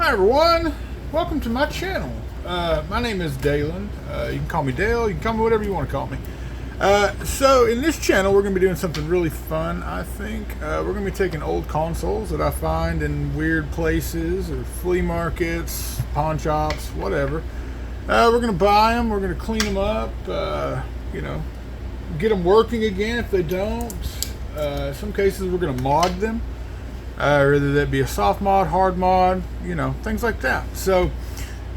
Hi everyone, welcome to my channel. My name is Dalen. You can call me Dale, you can call me whatever you want to call me. So in this channel we're going to be doing something really fun, I think. We're going to be taking old consoles that I find in weird places or flea markets, pawn shops, whatever. We're going to buy them, we're going to clean them up, get them working again if they don't. In some cases we're going to mod them. Whether that be a soft mod, hard mod, things like that. So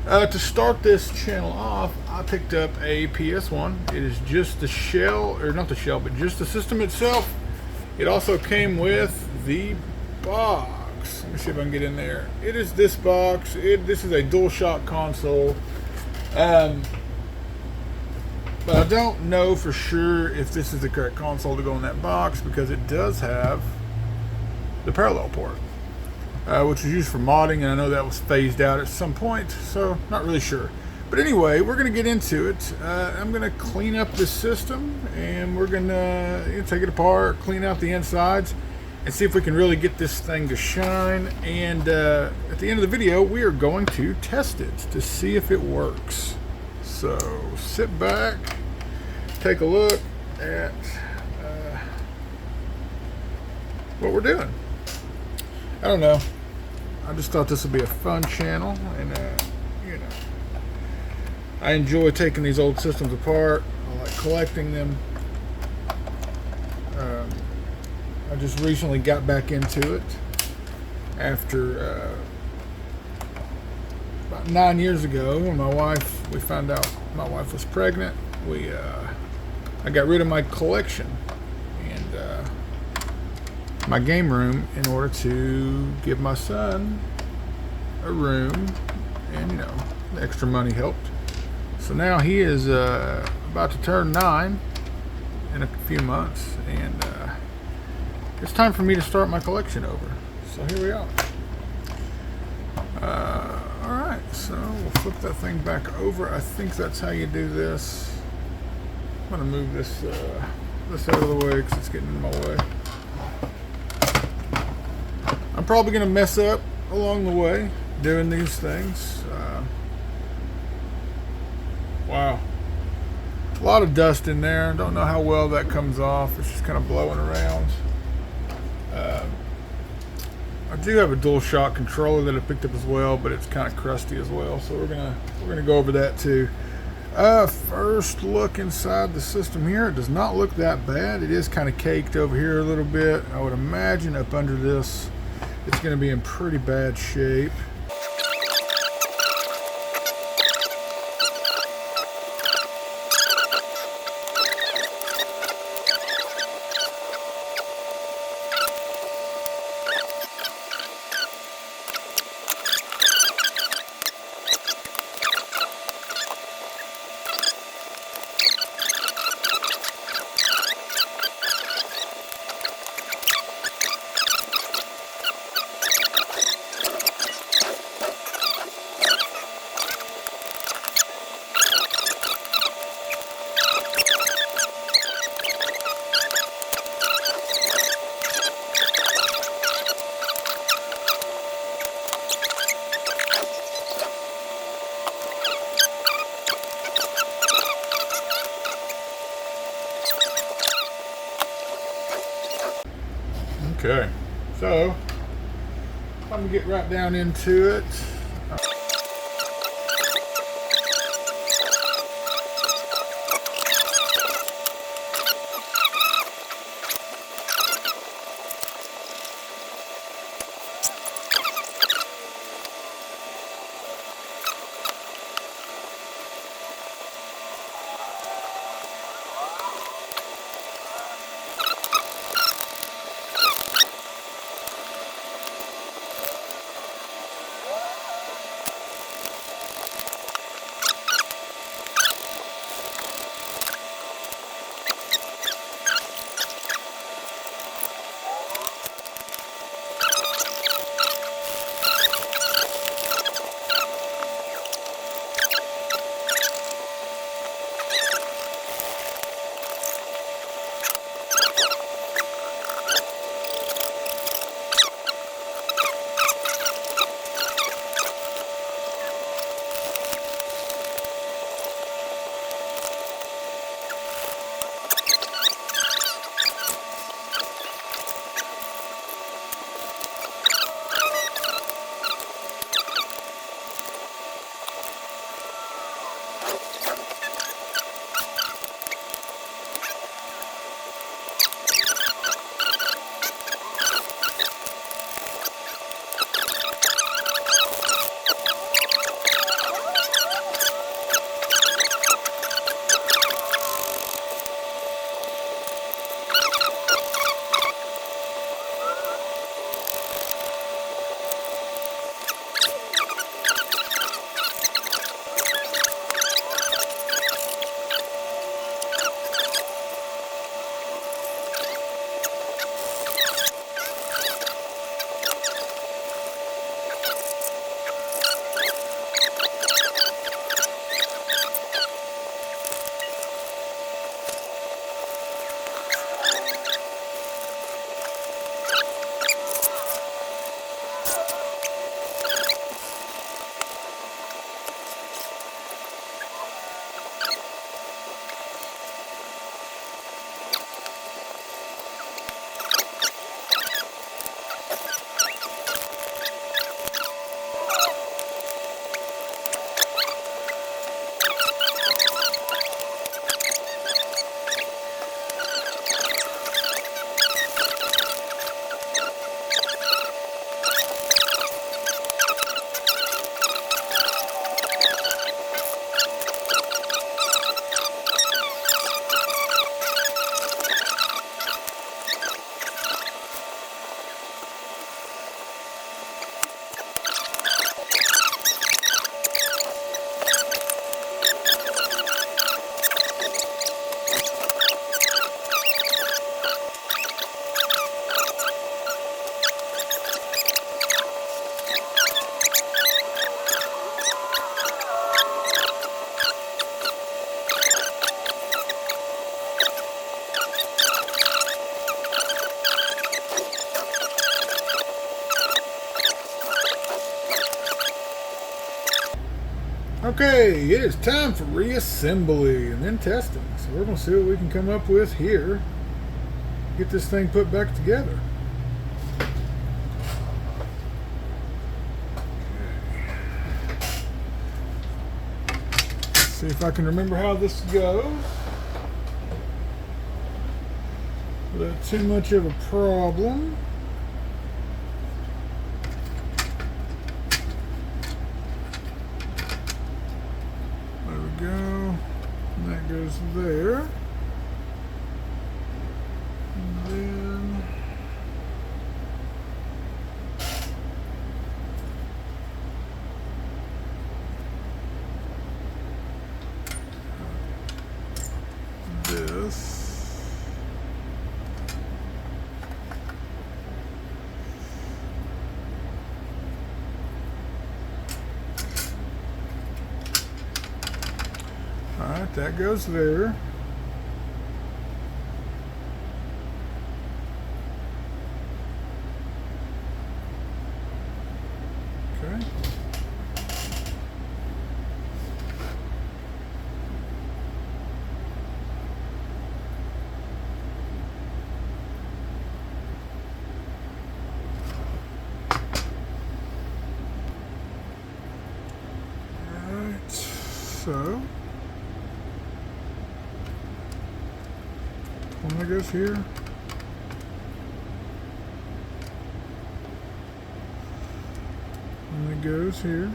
to start this channel off, I picked up a PS1. It is just the shell, or not the shell, but just the system itself. It also came with the box. Let me see if I can get in there. It is this box. This is a DualShock console. But I don't know for sure if this is the correct console to go in that box, because it does have the parallel port, which was used for modding, and I know that was phased out at some point, so not really sure. But anyway, we're going to get into it. I'm going to clean up this system, and we're going to take it apart, clean out the insides, and see if we can really get this thing to shine. And at the end of the video, we are going to test it to see if it works. So sit back, take a look at what we're doing. I don't know. I just thought this would be a fun channel, and I enjoy taking these old systems apart. I like collecting them. I just recently got back into it after about 9 years ago when we found out my wife was pregnant. I got rid of my collection and my game room in order to give my son a room, and the extra money helped. So now he is about to turn 9 in a few months, and it's time for me to start my collection over. So here we are. Alright, so we'll flip that thing back over. I think that's how you do this. I'm going to move this out of the way because it's getting in my way. I'm probably going to mess up along the way doing these things. Wow. A lot of dust in there. Don't know how well that comes off. It's just kind of blowing around. I do have a DualShock controller that I picked up as well, but it's kind of crusty as well. So we're gonna go over that too. First look inside the system here. It does not look that bad. It is kind of caked over here a little bit. I would imagine up under this it's going to be in pretty bad shape. Okay, so I'm going to get right down into it. Okay, it is time for reassembly and then testing. So we're going to see what we can come up with here. Get this thing put back together. Let's see if I can remember how this goes without too much of a problem. Go, and that goes there, and then this, alright, that goes there. Okay. Alright, so one that goes here. One that goes here.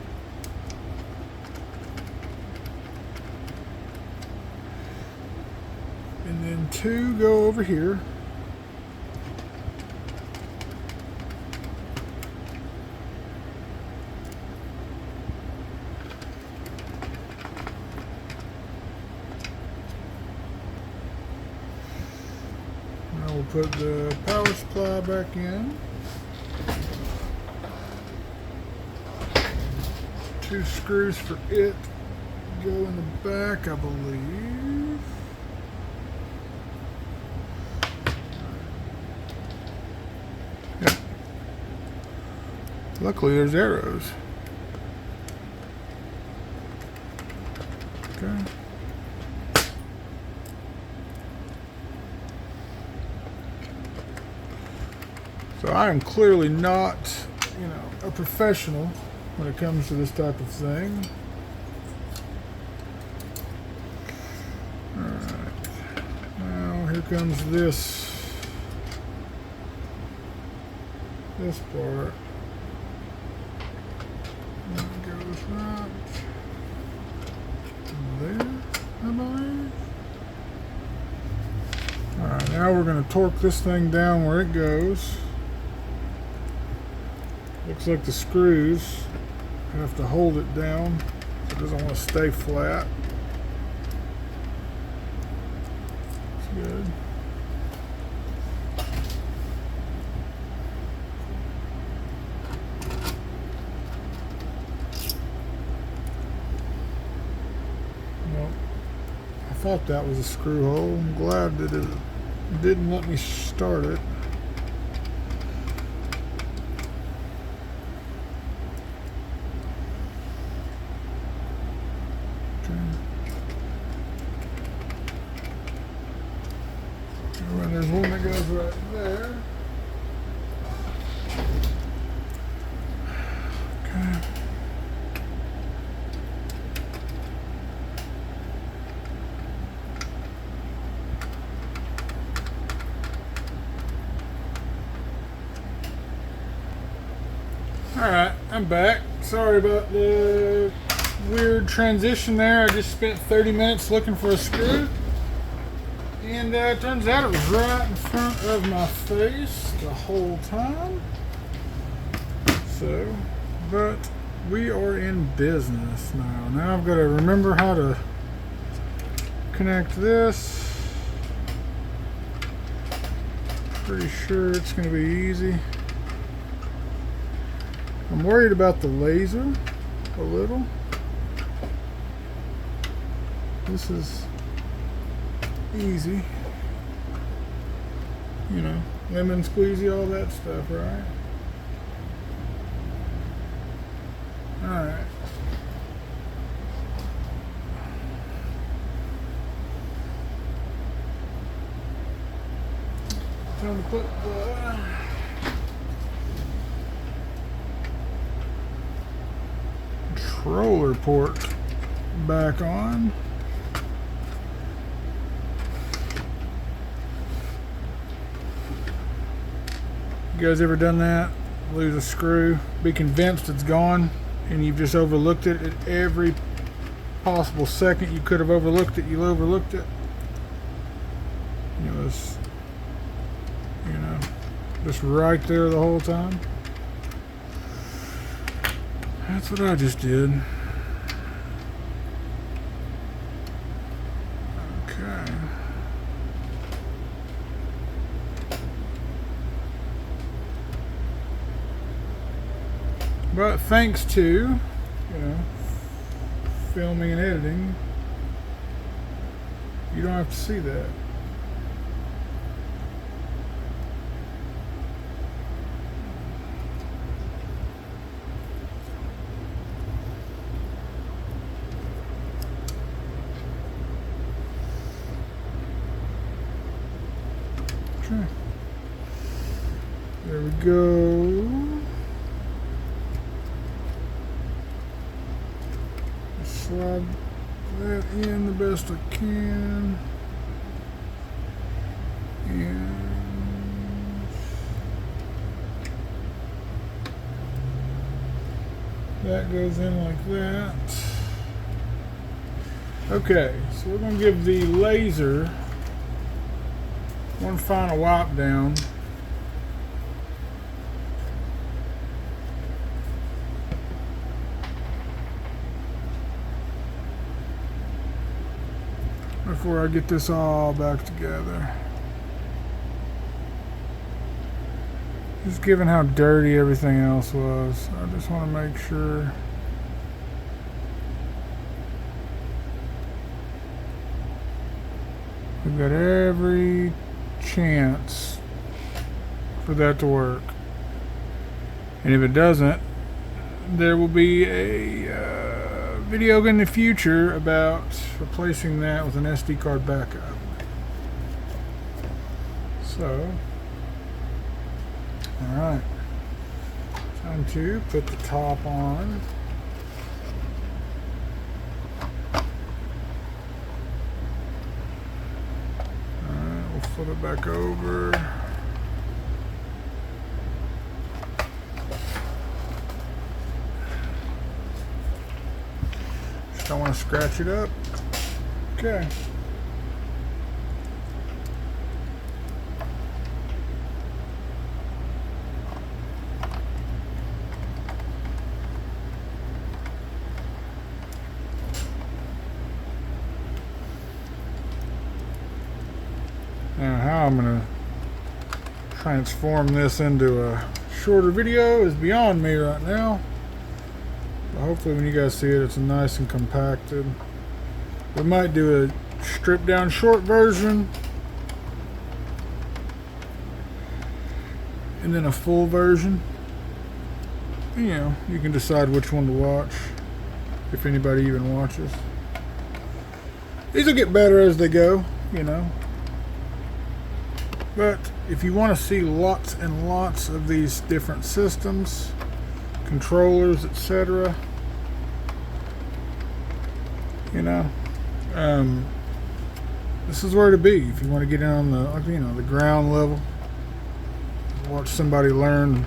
And then two go over here. Now we'll put the power supply back in. Two screws for it go in the back, I believe. Yep. Luckily there's arrows. Okay. So I am clearly not, a professional when it comes to this type of thing. Alright. Now here comes this part. And it goes right there, I believe. Alright, now we're going to torque this thing down where it goes. Looks like the screws have to hold it down so it doesn't want to stay flat. It's good. Nope. I thought that was a screw hole. I'm glad that it didn't let me start it. And there's one that goes right there. Okay. Alright, I'm back. Sorry about the weird transition there. I just spent 30 minutes looking for a screw. And it turns out it was right in front of my face the whole time. So, but we are in business now. Now I've got to remember how to connect this. Pretty sure it's going to be easy. I'm worried about the laser a little. This is easy, lemon squeezy, all that stuff, right? Alright. time to put the controller port back on. You guys ever done that? Lose a screw, be convinced it's gone, and you've just overlooked it at every possible second you could have overlooked it, you overlooked it. It was, just right there the whole time. That's what I just did. Okay. But thanks to, filming and editing, you don't have to see that. Okay. There we go. Slide that in the best I can. And that goes in like that. Okay, so we're going to give the laser one final wipe down. Before I get this all back together. Just given how dirty everything else was, I just want to make sure. We've got every chance for that to work. And if it doesn't, there will be a video in the future about replacing that with an SD card backup. So, alright, time to put the top on. Alright, we'll flip it back over. Just don't want to scratch it up. Okay. Now how I'm going to transform this into a shorter video is beyond me right now. But hopefully when you guys see it, it's nice and compacted. We might do a stripped down short version and then a full version. You can decide which one to watch, if anybody even watches. These will get better as they go, But if you want to see lots and lots of these different systems, controllers, etc., this is where to be if you want to get in on the ground level. Watch somebody learn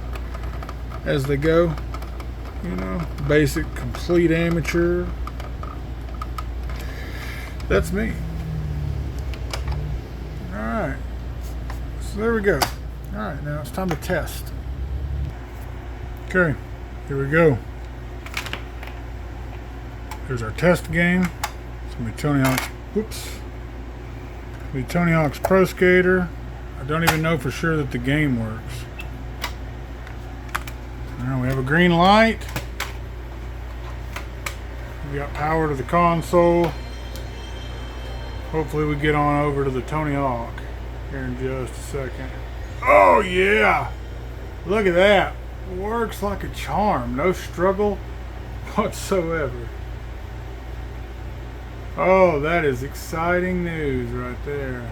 as they go. Basic, complete amateur. That's me. Alright. So there we go. Alright, now it's time to test. Okay, here we go. Here's our test game. It's going to be Tony Hawk's. Whoops. It's going to be Tony Hawk's Pro Skater. I don't even know for sure that the game works. Alright, we have a green light. We got power to the console. Hopefully we get on over to the Tony Hawk here in just a second. Oh yeah! Look at that. Works like a charm. No struggle whatsoever. Oh, that is exciting news right there.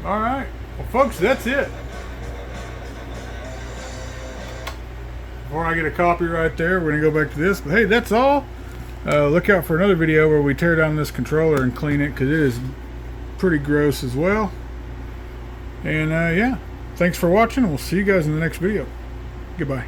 All right. Well, folks, that's it. Before I get a copyright there, we're going to go back to this. But hey, that's all. Look out for another video where we tear down this controller and clean it, because it is pretty gross as well. And yeah, thanks for watching, and we'll see you guys in the next video. Goodbye.